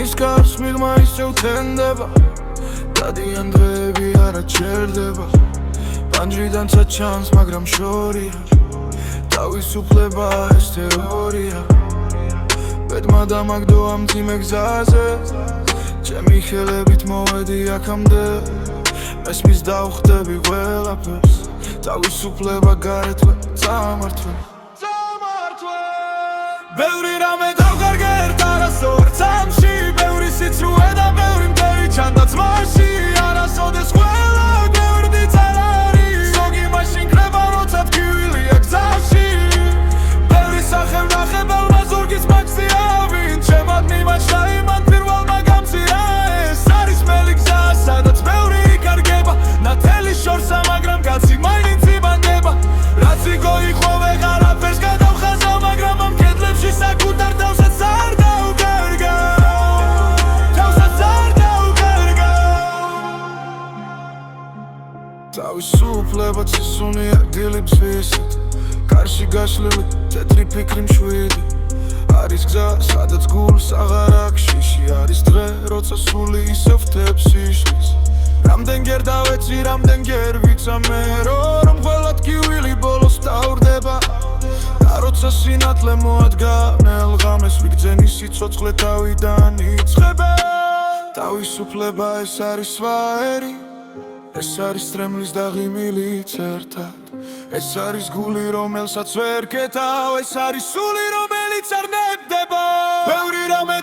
ღვინის გარს მიღმა ისევ თენდება დადიან დღეები არა ჩერდება პანჯრიდანცა ჩანს მაგრამ შორია თავისუფლება ეს თეორია ბედმა დამაგდო ამ მძიმე გზაზე ჩემი ხელებით მოვედი აქამდე მესმის დავხდები ყველაფერს თავისუფლება გარეთვე წამართვე ბევრი რამე დავგარგე ერთ არასოდეს ამში ბევრი სიცრუე და ბევრი მტერი ჩანდა ძმაში არასოდეს ყველა გვერდიც არ არის ზოგი მაშინ კრება როცა ტკივილია გზაში ბევრი სახე ვნახებელმა ზურგის მაგზია ვინ ჩემად მიმაჩნდა იმან პირველმა გამზირა ეს არის მელი გზა სადაც ბევრი იკარგება ნათელი შორსა მაგრამ კაცი მაინც იბანდება რაც იგო იყო ვეღარაფერს გადავხაზა მაგრამ ამ კედლებში საკუთარ თავსაც არ დავგარგა თავსაც არ დავგარგა თავისუფლება ცისუნია დილებს ვისით კარში გაშლილი თეთრი ფიქრი მშვიდი არის გზა სადაც გულს აღარ აქვს შიში არის დღე როცა სული ისევ ვთებს იშლის რამდენჯერ დავეცი რამდენჯერ ვიცამე რომ ყველა ტკივილი ბოლოს დავრდება და როცა სინათლე მოადგა ნელ ღამეს ვიგძენი სიცოცხლე თავიდან იწყება თავისუფლება ეს არის სვაერი ეს არის სტრემლის და ღიმილიც ერთად ეს არის გული რომელსაც ვერ კეთავ ეს არის სული რომელიც არ ნებდება ბევრი რამე